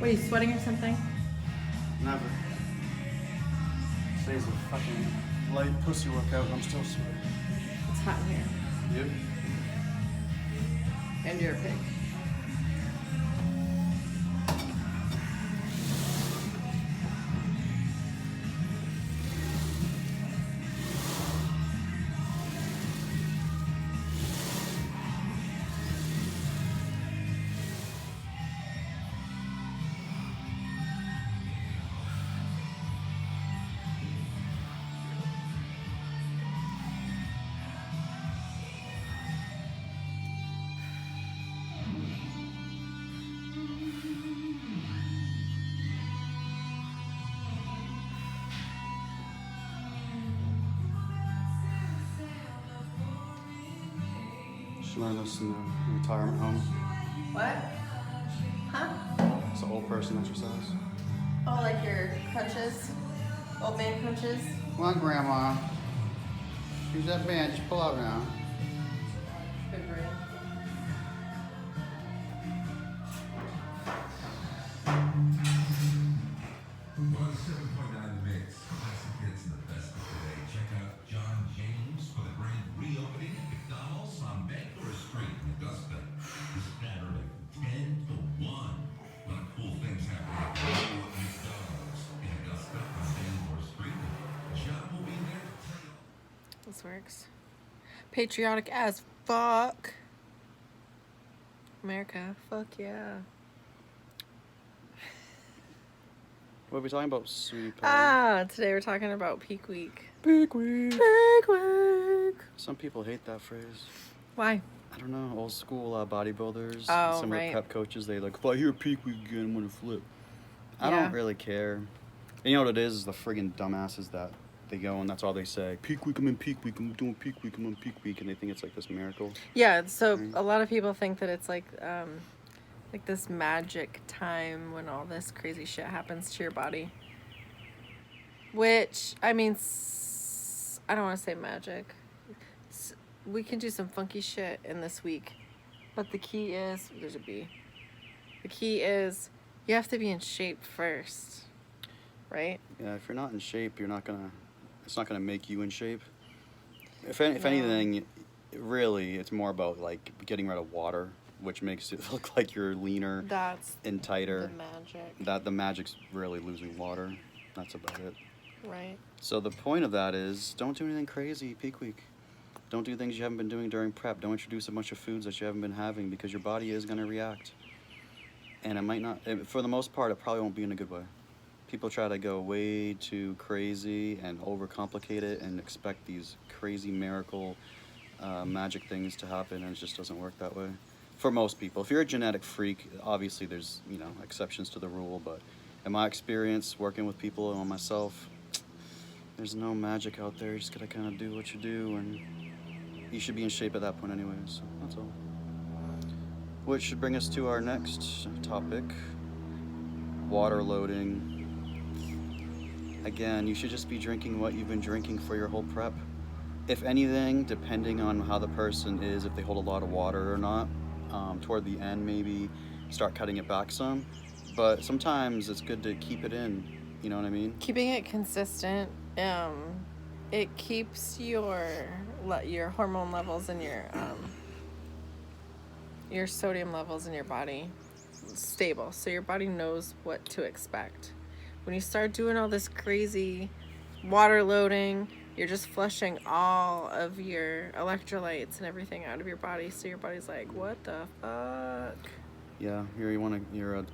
What, are you sweating or something? Never. Today's a fucking light pussy workout and I'm still sweating. It's hot in here. You? And you're a pig. Should I listen to retirement home? What? Huh? It's an old person exercise. Oh, like your crutches? Old man crutches? Come on, Grandma. Use that bench. Pull out now. Good brain. 7.9 mix. Classic hits and the best of today. Check out John James for the grand reopening at McDonald's on Vancouver Street in Augusta this Saturday, 10 to 1. A lot of cool things happening at McDonald's in Augusta on Vancouver Street. John will be there to tell you. This works. Patriotic as fuck. America, fuck yeah. What are we talking about, sweetie pie? Today we're talking about peak week. Peak week. Peak week. Some people hate that phrase. Why? I don't know, old school bodybuilders. Oh, some right. of the prep coaches, they like, if I hear peak week again, I'm gonna flip. I Yeah. don't really care. And you know what it is the friggin' dumbasses that they go and that's all they say. Peak week, I'm in peak week, I'm doing peak week, I'm in peak week, and they think it's like this miracle. Yeah, so Right. a lot of people think that it's like this magic time when all this crazy shit happens to your body. Which, I mean, I don't want to say magic. We can do some funky shit in this week. But the key is, there's a B. The key is you have to be in shape first. Right? Yeah, if you're not in shape, it's not gonna make you in shape. If No. anything, really, it's more about like getting rid of water, which makes it look like you're leaner That's and tighter. the magic. The magic's really losing water. That's about it. Right. So the point of that is, don't do anything crazy peak week. Don't do things you haven't been doing during prep. Don't introduce a bunch of foods that you haven't been having because your body is going to react. And it might not, for the most part, it probably won't be in a good way. People try to go way too crazy and overcomplicate it and expect these crazy miracle magic things to happen, and it just doesn't work that way. For most people. If you're a genetic freak, obviously there's, exceptions to the rule, but in my experience working with people and on myself, there's no magic out there. You just gotta kind of do what you do, and you should be in shape at that point anyway, so that's all. Which should bring us to our next topic, water loading. Again, you should just be drinking what you've been drinking for your whole prep. If anything, depending on how the person is, if they hold a lot of water or not, toward the end maybe start cutting it back some. But sometimes it's good to keep it in, you know what I mean? Keeping it consistent, it keeps your hormone levels and your sodium levels in your body stable, so your body knows what to expect. When you start doing all this crazy water loading, you're just flushing all of your electrolytes and everything out of your body, so your body's like, what the fuck? Yeah, your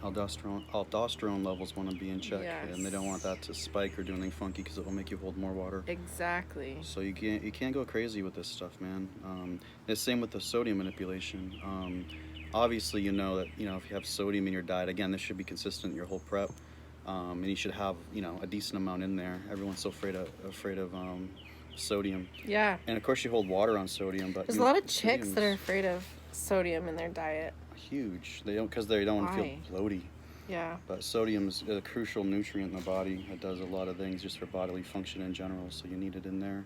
aldosterone levels want to be in check, Yes. and they don't want that to spike or do anything funky because it will make you hold more water. Exactly. So you can't go crazy with this stuff, man. The same with the sodium manipulation. Obviously, you know that if you have sodium in your diet, again, this should be consistent your whole prep, and you should have a decent amount in there. Everyone's so afraid of sodium. Yeah. And of course, you hold water on sodium, but There's a lot of chicks that are afraid of sodium in their diet. Huge. They don't want to feel Why? bloaty. Yeah. But sodium is a crucial nutrient in the body. It does a lot of things just for bodily function in general, so you need it in there.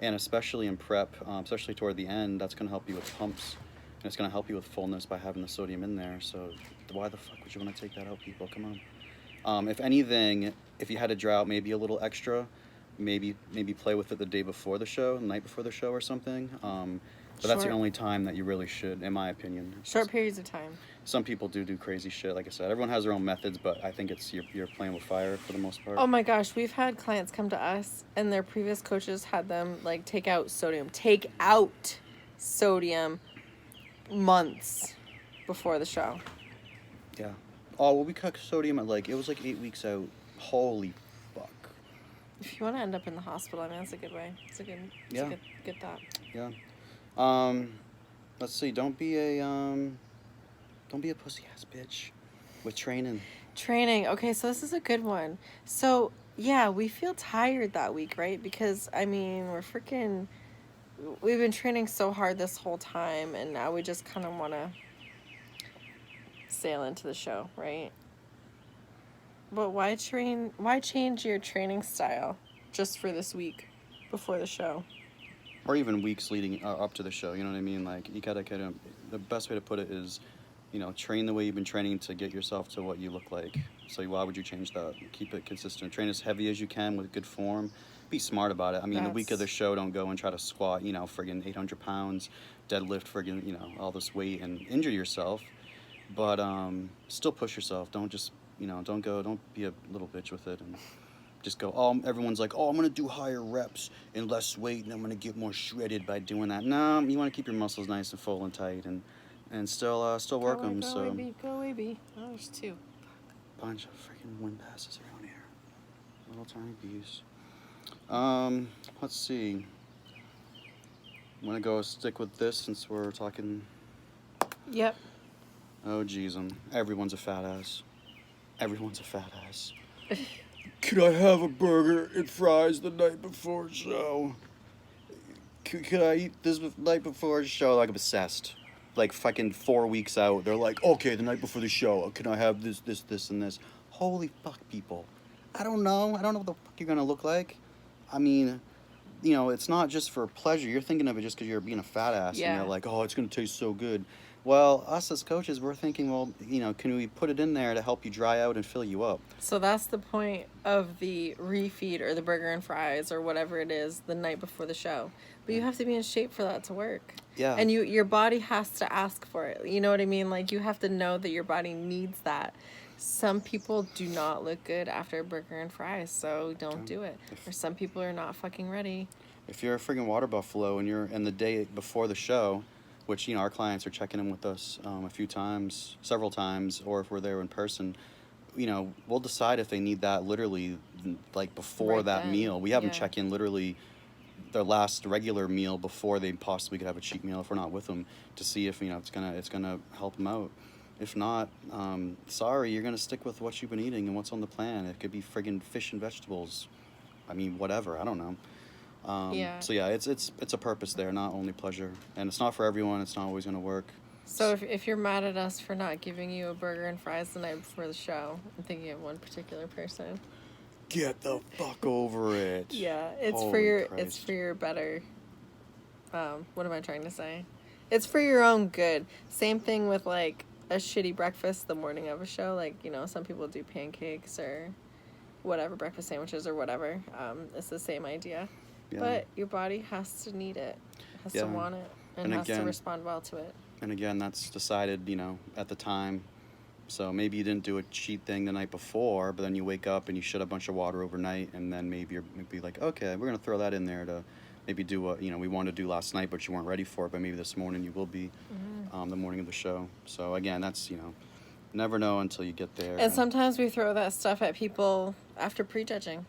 And especially in prep, especially toward the end, that's going to help you with pumps. And it's going to help you with fullness by having the sodium in there. So why the fuck would you want to take that out, people? Come on. If anything, if you had a drought, maybe a little extra, maybe play with it the day before the show, the night before the show or something. But that's the Short- only time that you really should, in my opinion. Short periods of time. Some people do crazy shit, like I said. Everyone has their own methods, but I think it's you're playing with fire for the most part. Oh my gosh, we've had clients come to us and their previous coaches had them like take out sodium months before the show. Yeah. Oh, well, we cut sodium at it was like 8 weeks out. Holy fuck. If you want to end up in the hospital, I mean, that's a good way. It's a good thought. Yeah. Let's see. Don't be a pussy ass bitch with training. Training. Okay, so this is a good one. So, yeah, we feel tired that week, right? Because, I mean, we've been training so hard this whole time, and now we just kind of want to sail into the show, right? But why change your training style just for this week before the show? Or even weeks leading up to the show, you know what I mean? Like, you gotta kind of, the best way to put it is, train the way you've been training to get yourself to what you look like. So why would you change that? Keep it consistent. Train as heavy as you can with good form. Be smart about it. I mean, the week of the show, don't go and try to squat, friggin' 800 pounds, deadlift friggin', all this weight and injure yourself. But still push yourself. Don't just, don't be a little bitch with it and just go, everyone's like, I'm going to do higher reps and less weight and I'm going to get more shredded by doing that. No, you want to keep your muscles nice and full and tight and still work them. Go away, B. Oh, there's two. Bunch of freaking wind passes around here. Little tiny bees. Let's see. I'm going to go stick with this since we're talking. Yep. Oh, geez. Everyone's a fat ass. Everyone's a fat ass. Could I have a burger and fries the night before the show? Could I eat this night before the show? Like, I'm obsessed. Like, fucking 4 weeks out, they're like, okay, the night before the show, can I have this, and this? Holy fuck, people. I don't know what the fuck you're gonna look like. I mean, it's not just for pleasure. You're thinking of it just because you're being a fat ass. Yeah. And you're like, it's gonna taste so good. Well, us as coaches, we're thinking, well, can we put it in there to help you dry out and fill you up? So that's the point of the refeed or the burger and fries or whatever it is the night before the show. But you have to be in shape for that to work. Yeah. And your body has to ask for it. You know what I mean? Like, you have to know that your body needs that. Some people do not look good after a burger and fries, so don't do it. Or some people are not fucking ready. If you're a friggin' water buffalo and you're in the day before the show, which, our clients are checking in with us several times, or if we're there in person, we'll decide if they need that literally, like, before Right that then. meal. We have them Yeah. check in literally their last regular meal before they possibly could have a cheat meal if we're not with them, to see if, it's gonna help them out. If not, sorry, you're gonna stick with what you've been eating and what's on the plan. It could be friggin' fish and vegetables. I mean, whatever, I don't know. Yeah. So yeah, it's a purpose there, not only pleasure, and it's not for everyone. It's not always gonna work. So if you're mad at us for not giving you a burger and fries the night before the show, I'm thinking of one particular person. Get the fuck over it. Yeah, it's Holy it's Christ. for your better. What am I trying to say? It's for your own good. Same thing with like a shitty breakfast the morning of a show. Like, some people do pancakes or whatever, breakfast sandwiches or whatever. It's the same idea. Yeah. But your body has to need it, has Yeah. to want it, and has to respond well to it. And again, that's decided, at the time. So maybe you didn't do a cheat thing the night before, but then you wake up and you shit a bunch of water overnight, and then maybe you're like, okay, we're gonna throw that in there to maybe do what we wanted to do last night, but you weren't ready for it. But maybe this morning you will be, the morning of the show. So again, that's never know until you get there. And sometimes we throw that stuff at people after prejudging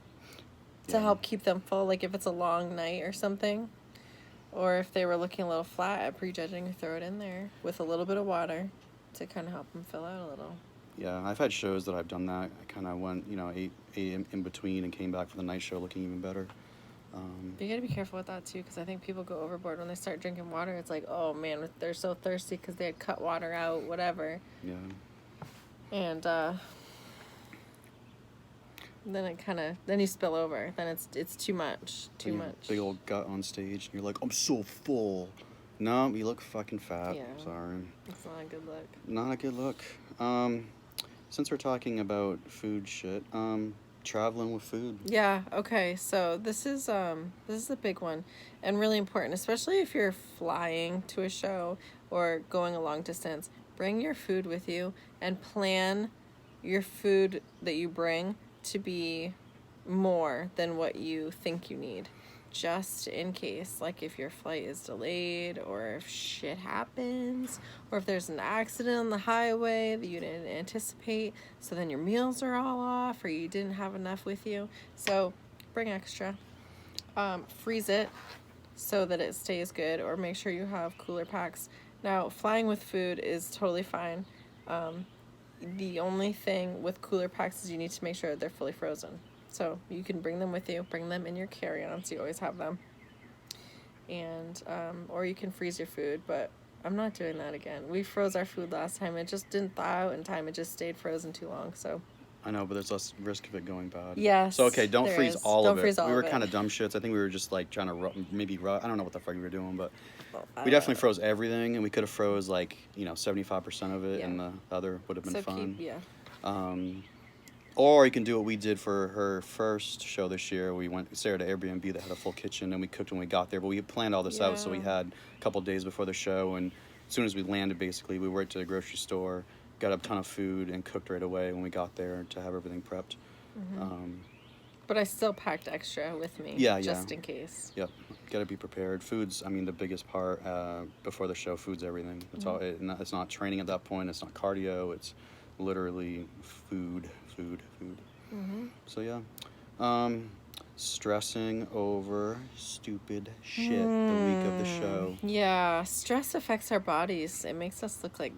to Yeah. help keep them full. Like if it's a long night or something, or if they were looking a little flat at prejudging, we throw it in there with a little bit of water to kind of help them fill out a little. Yeah, I've had shows that I've done that. I kind of went, ate in between and came back for the night show looking even better. But you gotta be careful with that too, because I think people go overboard when they start drinking water. It's like, oh man, they're so thirsty because they had cut water out, whatever. Yeah. And then then you spill over. Then it's too much. Big old gut on stage, and you're like, I'm so full. No, you look fucking fat. Yeah. Sorry. It's not a good look. Not a good look. Since we're talking about food shit, traveling with food. Yeah, okay. So this is a big one and really important, especially if you're flying to a show or going a long distance. Bring your food with you and plan your food that you bring to be more than what you think you need. Just in case, like if your flight is delayed or if shit happens or if there's an accident on the highway that you didn't anticipate, so then your meals are all off or you didn't have enough with you. So bring extra. Freeze it so that it stays good, or make sure you have cooler packs. Now, flying with food is totally fine. The only thing with cooler packs is you need to make sure they're fully frozen. So you can bring them with you, bring them in your carry-on, so you always have them. And, or you can freeze your food, but I'm not doing that again. We froze our food last time. It just didn't thaw out in time. It just stayed frozen too long, so. I know, but there's less risk of it going bad. Yes, So, okay, don't there freeze is. all Don't of it. freeze all We were of it. kind of dumb shits. I think we were just like trying to I don't know what the fuck we were doing, but I we don't definitely know. froze everything, and we could have froze like 75% of it, Yeah. and the other would have been So fun. keep, yeah. Or you can do what we did for her first show this year. We stayed at an Airbnb that had a full kitchen, and we cooked when we got there. But we had planned all this out, so we Yeah. had a couple days before the show, and as soon as we landed, basically, we went to the grocery store, got a ton of food, and cooked right away when we got there to have everything prepped. But I still packed extra with me, Yeah, just yeah. in case. Yep, gotta be prepared. Food's, I mean, the biggest part before the show. Food's everything. It's all. It's not training at that point. It's not cardio. It's literally food. So yeah, stressing over stupid shit the week of the show. Yeah, stress affects our bodies. It makes us look like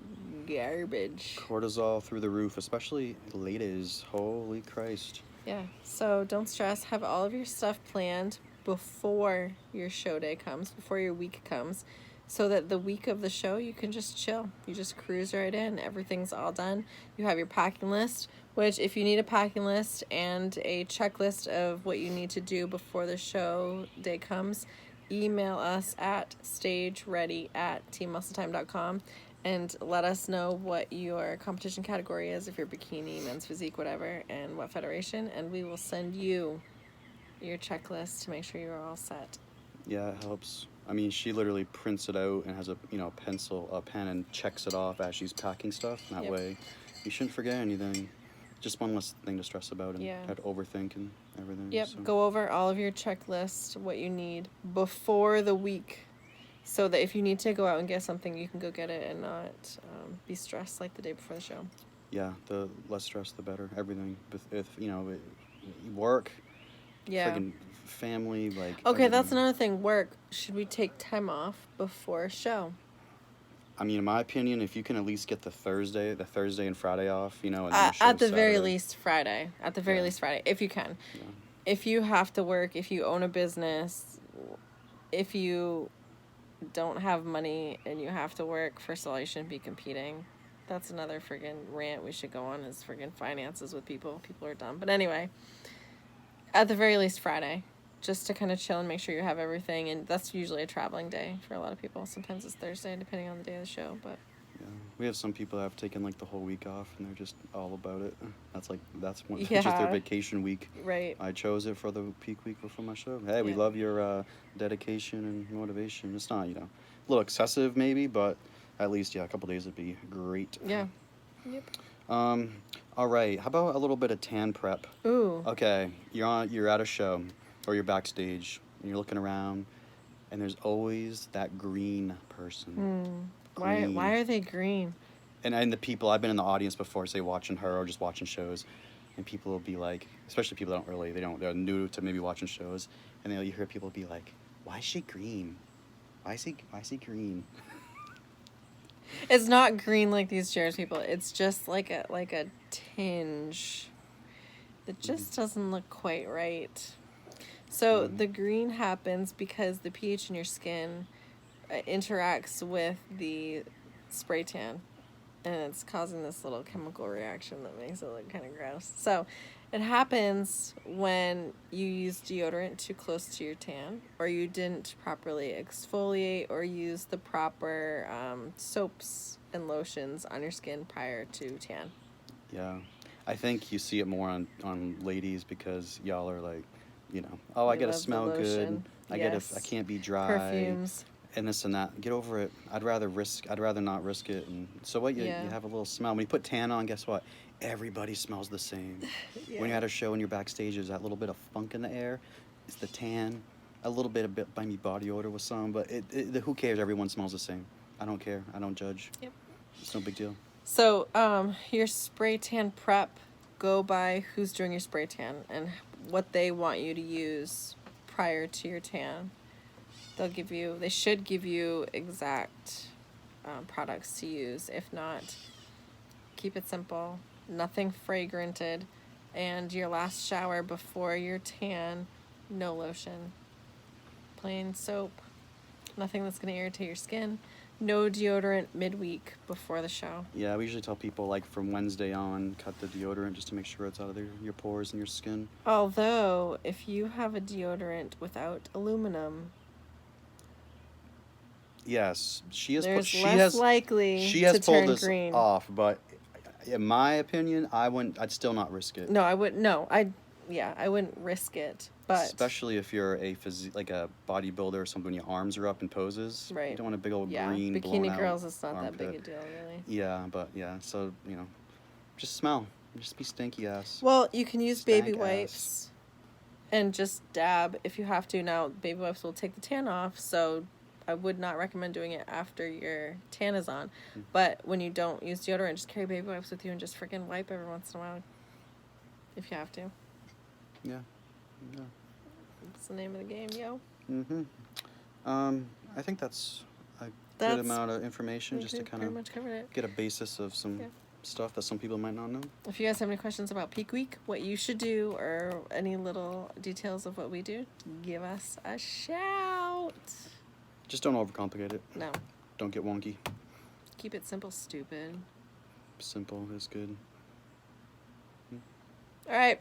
garbage. Cortisol through the roof, especially ladies. Holy Christ. Yeah, so don't stress. Have all of your stuff planned before your show day comes, before your week comes, so that the week of the show you can just chill. You just cruise right in. Everything's all done. You have your packing list, which if you need a packing list and a checklist of what you need to do before the show day comes, email us at stageready@teammuscletime.com and let us know what your competition category is, if you're bikini, men's physique, whatever, and what federation, and we will send you your checklist to make sure you're all set. Yeah, it helps. I mean, she literally prints it out and has a pencil, a pen, and checks it off as she's packing stuff. That Yep. way, you shouldn't forget anything. Just one less thing to stress about and Yeah. have to overthink and everything. Yep, so. go over all of your checklist, what you need before the week, so that if you need to go out and get something, you can go get it and not be stressed like the day before the show. Yeah, the less stress, the better. Everything. If work, Yeah. friggin' family, like. Okay, that's everything. another thing. Work. Should we take time off before a show? I mean, in my opinion, if you can at least get the Thursday and Friday off, and then the At the show's very Saturday. least Friday. At the very Yeah. least Friday, if you can. Yeah. If you have to work, if you own a business, if you don't have money and you have to work, first of all, you shouldn't be competing. That's another friggin' rant we should go on, is friggin' finances with people. People are dumb. But anyway, at the very least Friday, just to kind of chill and make sure you have everything. And that's usually a traveling day for a lot of people. Sometimes it's Thursday, depending on the day of the show. But Yeah. We have some people that have taken like the whole week off and they're just all about it. That's one, Yeah. just their vacation week. right. I chose it for the peak week for my show. Hey, we Yeah. love your dedication and motivation. It's not, a little excessive maybe, but at least, a couple days would be great. Yeah. Yep. All right. How about a little bit of tan prep? Ooh. Okay, you're at a show or you're backstage and you're looking around and there's always that green person. Why Green. are they green? And the people, I've been in the audience before, say watching her or just watching shows, and people will be like, especially people that they're new to maybe watching shows, and you hear people be like, why is she green? Why is he green? It's not green like these chairs, people. It's just like a tinge. It just doesn't look quite right. So the green happens because the pH in your skin interacts with the spray tan. and it's causing this little chemical reaction that makes it look kind of gross. So it happens when you use deodorant too close to your tan, or you didn't properly exfoliate or use the proper soaps and lotions on your skin prior to tan. Yeah. I think you see it more on ladies because y'all are like, oh, I They gotta love the smell good. lotion. I Yes. can't be dry. Perfumes. And this and that. Get over it. I'd rather not risk it. And so what? You Yeah. have a little smell. When you put tan on, guess what? Everybody smells the same. Yeah. When you're at a show and you're backstage, there's that little bit of funk in the air. It's the tan. A little bit of maybe body odor with some, but who cares? Everyone smells the same. I don't care. I don't judge. Yep. It's no big deal. So, your spray tan prep, go by who's doing your spray tan and what they want you to use prior to your tan. They should give you exact products to use. If not, keep it simple, nothing fragranted, and your last shower before your tan, no lotion. Plain soap, nothing that's going to irritate your skin. No deodorant midweek before the show. Yeah, we usually tell people like from Wednesday on, cut the deodorant just to make sure it's out of your pores and your skin. Although, if you have a deodorant without aluminum, Yes, she has likely she has to pulled turn this green. off, but in my opinion, I'd still not risk it. No, I wouldn't. No, I wouldn't risk it. But especially if you're like a bodybuilder or something, your arms are up in poses. Right. You don't want a big old green bikini blown girls, out it's not that big a armpit. deal, really. Yeah, but so just smell, just be stinky ass. Well, you can use baby Stank ass. wipes, and just dab if you have to. Now, baby wipes will take the tan off, so I would not recommend doing it after your tan is on. But when you don't use deodorant, just carry baby wipes with you and just freaking wipe every once in a while, if you have to. Yeah. That's the name of the game, yo. I think that's a good amount of information just to kind pretty of much covered it. get a basis of some stuff that some people might not know. If you guys have any questions about Peak Week, what you should do, or any little details of what we do, give us a shout. Just don't overcomplicate it. No. Don't get wonky. Keep it simple, stupid. Simple is good. All right.